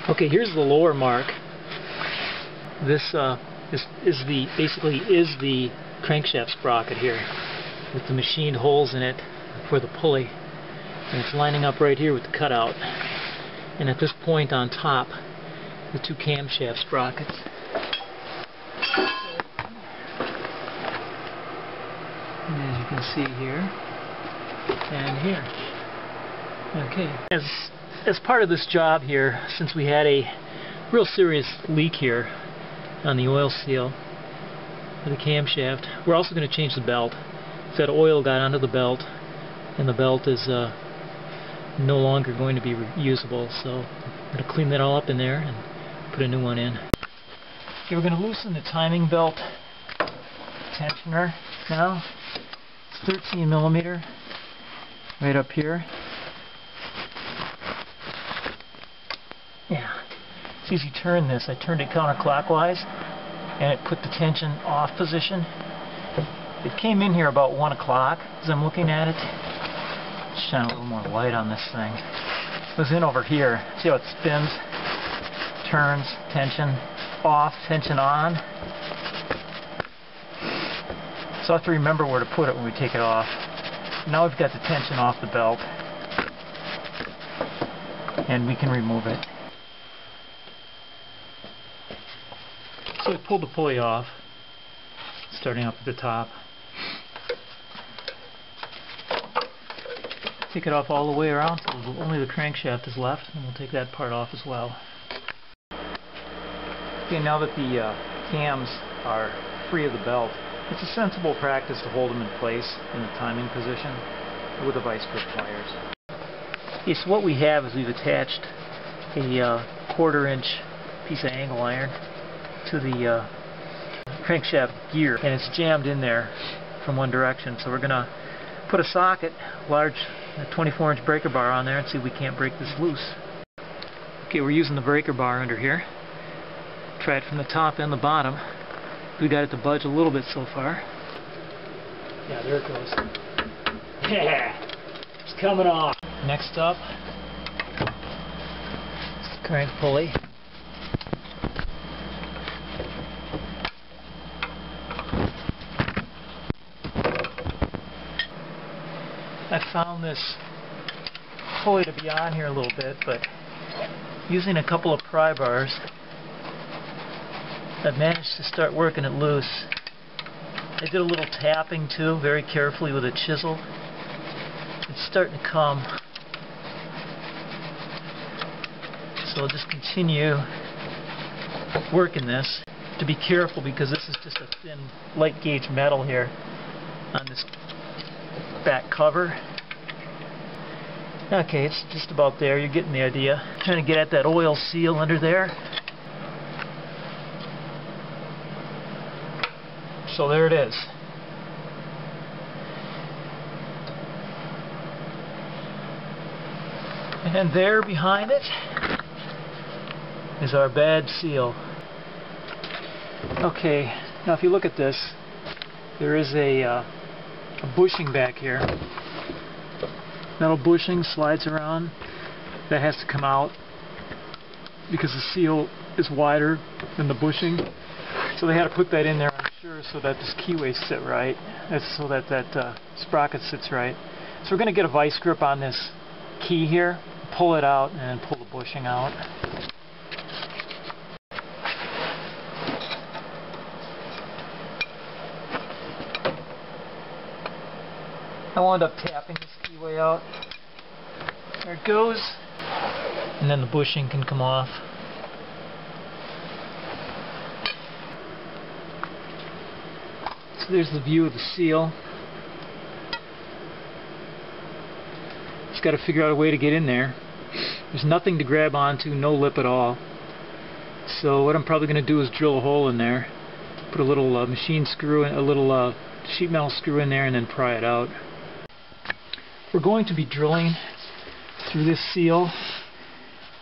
Okay, here's the lower mark. This basically is the crankshaft sprocket here, with the machined holes in it for the pulley, and it's lining up right here with the cutout. And at this point on top, the two camshaft sprockets. And as you can see here and here. Okay. As part of this job here, since we had a real serious leak here on the oil seal of the camshaft, we're also going to change the belt. That oil got onto the belt, and the belt is no longer going to be usable, so I'm going to clean that all up in there and put a new one in. Okay, we're going to loosen the timing belt tensioner now. It's 13 millimeter right up here. Yeah, as you turn this, I turned it counterclockwise and it put the tension off position. It came in here about 1 o'clock as I'm looking at it. Shine a little more light on this thing. It was in over here. See how it spins, turns, tension off, tension on. So I have to remember where to put it when we take it off. Now we've got the tension off the belt, and we can remove it. So we pulled the pulley off, starting up at the top. Take it off all the way around so only the crankshaft is left, and we'll take that part off as well. Okay, now that the cams are free of the belt, it's a sensible practice to hold them in place in the timing position with the vice grip pliers. Okay, so what we have is we've attached a 1/4 inch piece of angle iron to the crankshaft gear, and it's jammed in there from one direction. So we're going to put a socket, large 24-inch breaker bar on there, and see if we can't break this loose. Okay, we're using the breaker bar under here. Try it from the top and the bottom. We got it to budge a little bit so far. Yeah, there it goes. Yeah, it's coming off. Next up, it's the crank pulley. I found this pulley to be on here a little bit, but using a couple of pry bars, I've managed to start working it loose. I did a little tapping too, very carefully with a chisel. It's starting to come. So I'll just continue working this. To be careful, because this is just a thin light gauge metal here on this back cover. Okay, it's just about there. You're getting the idea. Trying to get at that oil seal under there. So there it is. And there behind it is our bad seal. Okay, now if you look at this, there is a bushing back here. Metal bushing slides around. That has to come out because the seal is wider than the bushing. So they had to put that in there, I'm sure, so that this keyway sit right. That's so that sprocket sits right. So we're going to get a vice grip on this key here, pull it out, and pull the bushing out. I wound up tapping this keyway out. There it goes. And then the bushing can come off. So there's the view of the seal. Just got to figure out a way to get in there. There's nothing to grab onto, no lip at all. So what I'm probably going to do is drill a hole in there, put a little machine screw in, a little sheet metal screw in there, and then pry it out. We're going to be drilling through this seal,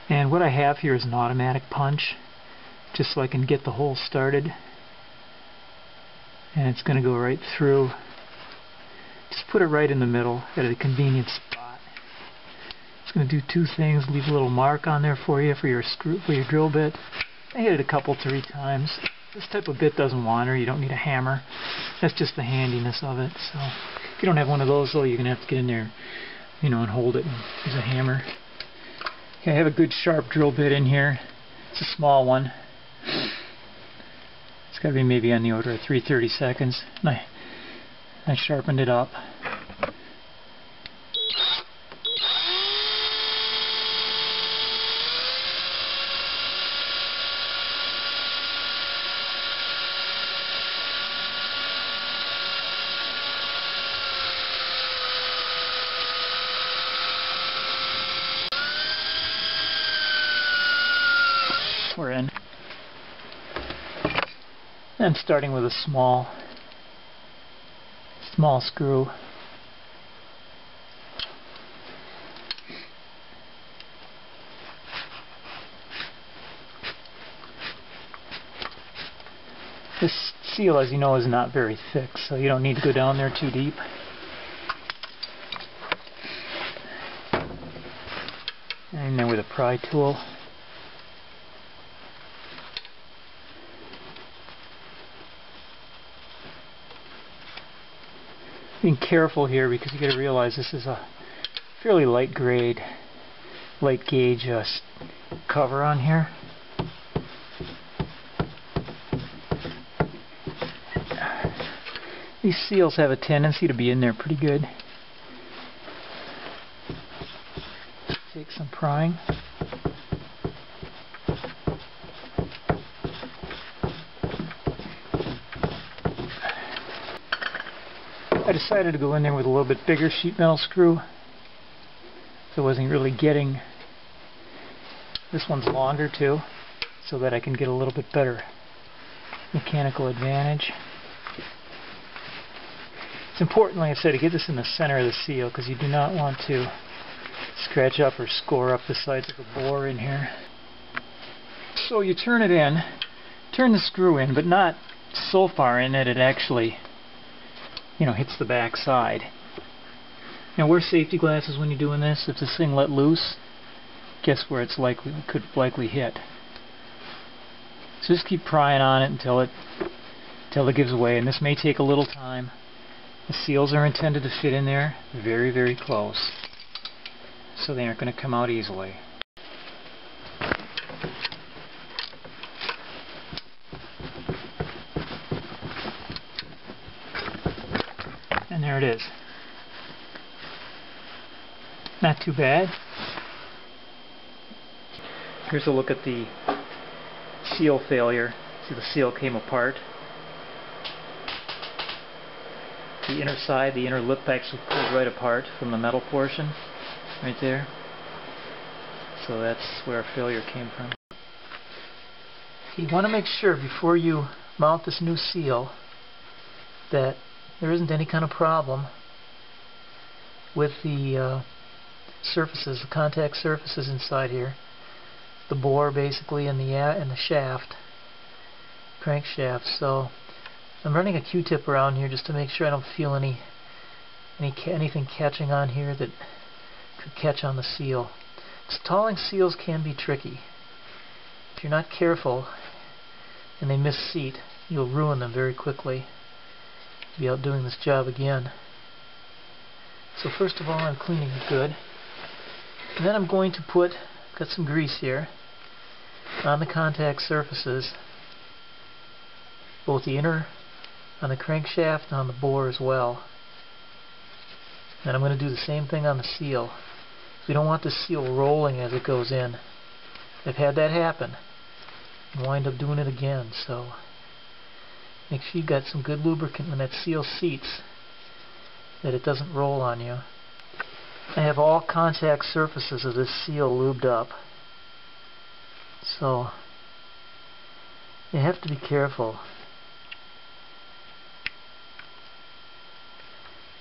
and what I have here is an automatic punch, just so I can get the hole started. And it's going to go right through. Just put it right in the middle at a convenient spot. It's going to do two things. Leave a little mark on there for you for your drill bit. I hit it a couple, 3 times. This type of bit doesn't wander. You don't need a hammer. That's just the handiness of it. So if you don't have one of those, though, you're going to have to get in there, you know, and hold it and use a hammer. Okay, I have a good sharp drill bit in here. It's a small one. It's got to be maybe on the order of 3/32. And I sharpened it up. We're in. I'm starting with a small screw. This seal, as you know, is not very thick, so you don't need to go down there too deep. And then with a pry tool. Being careful here because you got to realize this is a fairly light gauge cover on here. These seals have a tendency to be in there pretty good. Take some prying. I decided to go in there with a little bit bigger sheet metal screw, so I wasn't really getting. This one's longer too, so that I can get a little bit better mechanical advantage. It's important, like I said, to get this in the center of the seal because you do not want to scratch up or score up the sides of the bore in here. So you turn it in, turn the screw in, but not so far in that it actually, you know, hits the back side. Now wear safety glasses when you're doing this. If this thing let loose, guess where it's could likely hit. So just keep prying on it until it gives way, and this may take a little time. The seals are intended to fit in there very, very close, so they aren't going to come out easily. And there it is. Not too bad. Here's a look at the seal failure. See, the seal came apart. The inner side, the inner lip actually pulled right apart from the metal portion, right there. So that's where our failure came from. You want to make sure before you mount this new seal that there isn't any kind of problem with the surfaces, the contact surfaces inside here. The bore basically and the shaft, crankshaft. So I'm running a Q-tip around here just to make sure I don't feel anything catching on here that could catch on the seal. Installing seals can be tricky. If you're not careful and they miss seat, you'll ruin them very quickly. You'll be out doing this job again. So first of all, I'm cleaning it good. And then I'm going to got some grease here on the contact surfaces, both the inner, on the crankshaft and on the bore as well. And I'm going to do the same thing on the seal. We don't want the seal rolling as it goes in. I've had that happen and wind up doing it again. So make sure you've got some good lubricant when that seal seats, that it doesn't roll on you. I have all contact surfaces of this seal lubed up. So you have to be careful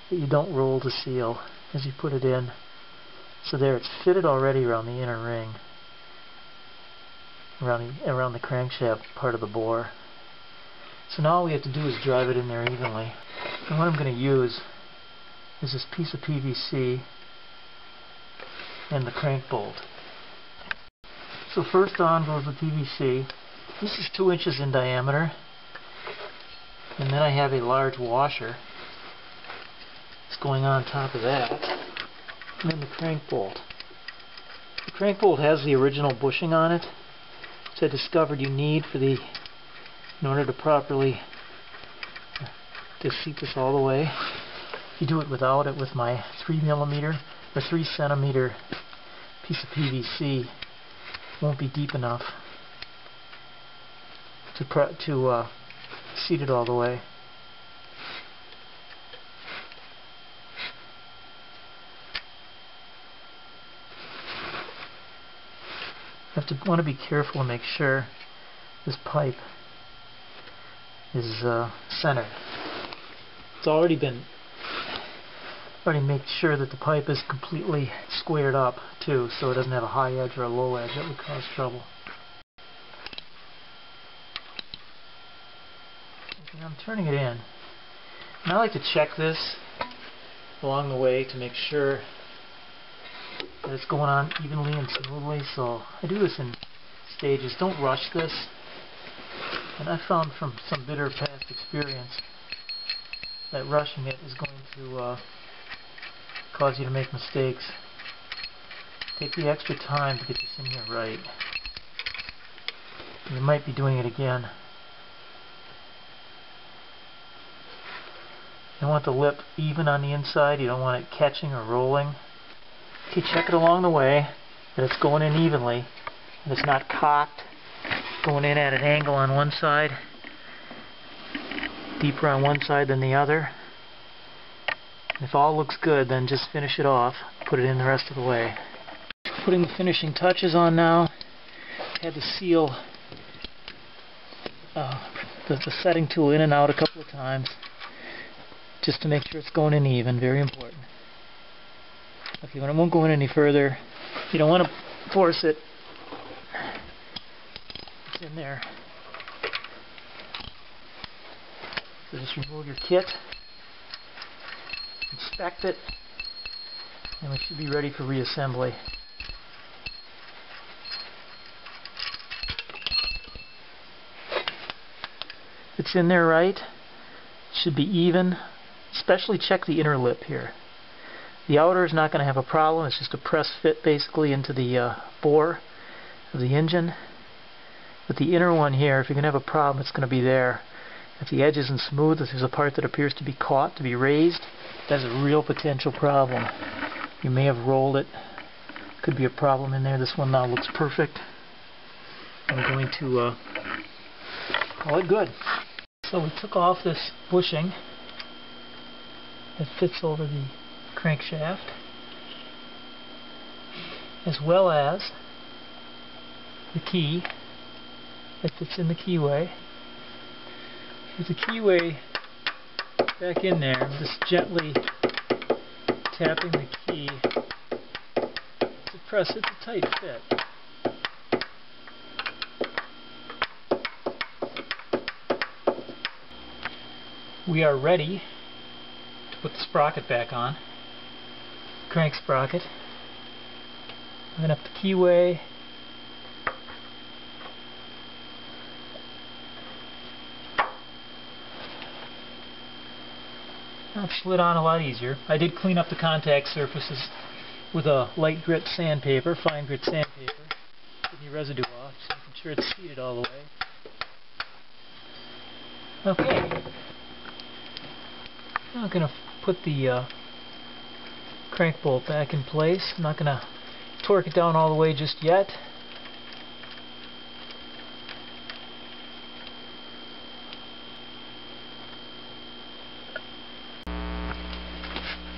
that you don't roll the seal as you put it in. So there, it's fitted already around the inner ring, around the crankshaft part of the bore. So now all we have to do is drive it in there evenly. And what I'm going to use is this piece of PVC. and the crank bolt. So first on goes the PVC. This is 2 inches in diameter, and then I have a large washer that's going on top of that, and then the crank bolt. The crank bolt has the original bushing on it, which I discovered you need in order to properly to seat this all the way. If you do it without it, with my 3mm or 3 centimeter piece of PVC, it won't be deep enough to seat it all the way. You want to be careful and make sure this pipe is centered. It's already made sure that the pipe is completely squared up too, so it doesn't have a high edge or a low edge that would cause trouble. Okay, I'm turning it in. And I like to check this along the way to make sure that it's going on evenly and smoothly, so I do this in stages. Don't rush this. And I found from some bitter past experience that rushing it is going to cause you to make mistakes. Take the extra time to get this in here right. You might be doing it again. You want the lip even on the inside. You don't want it catching or rolling. Okay, check it along the way that it's going in evenly, and it's not cocked, going in at an angle on one side, deeper on one side than the other. And if all looks good, then just finish it off, put it in the rest of the way. Putting the finishing touches on now. Had to seal the setting tool in and out a couple of times just to make sure it's going in even, very important. Okay, when it won't go in any further, you don't want to force it. It's in there. So just remove your kit, inspect it, and we should be ready for reassembly. It's in there right. It should be even. Especially check the inner lip here. The outer is not going to have a problem. It's just a press fit basically into the bore of the engine. But the inner one here, if you're going to have a problem, it's going to be there. If the edge isn't smooth, if there's a part that appears to be caught, to be raised, that's a real potential problem. You may have rolled it. Could be a problem in there. This one now looks perfect. I'm going to call it good. So we took off this bushing that fits over the crankshaft, as well as the key that fits in the keyway. With the keyway back in there, I'm just gently tapping the key to press it to tight fit. We are ready to put the sprocket back on. Crank sprocket. Open up the keyway. Now it slid on a lot easier. I did clean up the contact surfaces with a light grit sandpaper, fine grit sandpaper, getting the residue off, just making sure it's seated all the way. Okay. Now I'm going to put the crank bolt back in place. I'm not going to torque it down all the way just yet.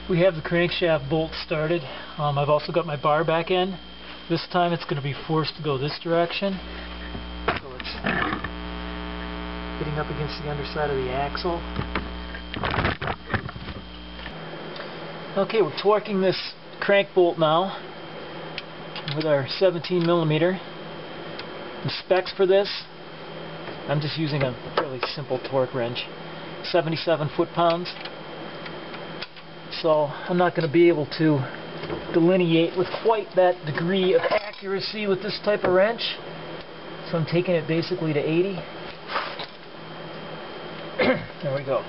We have the crankshaft bolt started. I've also got my bar back in. This time it's going to be forced to go this direction. So it's hitting up against the underside of the axle. Okay, we're torquing this crank bolt now with our 17mm. The specs for this, I'm just using a fairly simple torque wrench, 77 foot-pounds. So I'm not going to be able to delineate with quite that degree of accuracy with this type of wrench. So I'm taking it basically to 80. There we go.